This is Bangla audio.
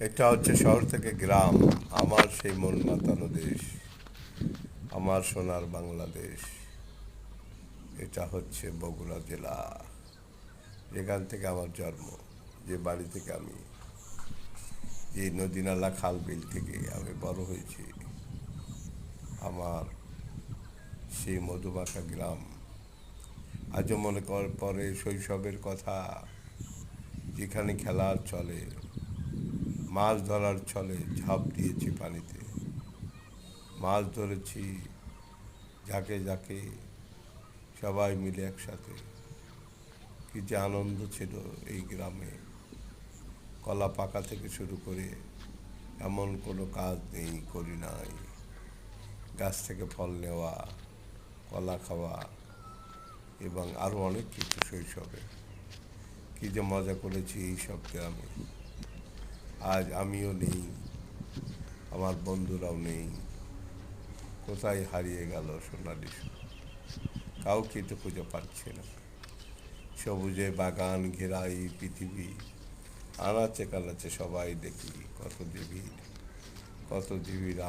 এটা হচ্ছে শহর থেকে গ্রাম, আমার সেই মন মাতানো দেশ, আমার সোনার বাংলাদেশ। এটা হচ্ছে বগুড়া জেলা, যেখান থেকে আমার জন্ম, যে বাড়ি থেকে আমি, যে নদী নালা খাল বিল থেকে আমি বড় হয়েছি। আমার সেই মধুমাখা গ্রাম আজও মনে পড়ে শৈশবের কথা, যেখানে খেলার চলে, মাছ ধরার ছলে ঝাঁপ দিয়েছি পানিতে, মাছ ধরেছি ঝাঁকে ঝাঁকে, সবাই মিলে একসাথে। কি যে আনন্দ ছিল এই গ্রামে। কলা পাকা থেকে শুরু করে এমন কোনো কাজ নেই করি নাই। গাছ থেকে ফল নেওয়া, কলা খাওয়া এবং আরও অনেক কিছু শৈশবে। কি যে মজা করেছি এই সব গ্রামে। আজ আমিও নেই, আমার বন্ধুরাও নেই। কোথায় হারিয়ে গেল সোনালি সুর? কাউকে তো খুঁজে পাচ্ছি না। সবুজে বাগান ঘেরা এই পৃথিবী, আনাচে কানাচে সবাই দেখি কত দিবি, কত দিবির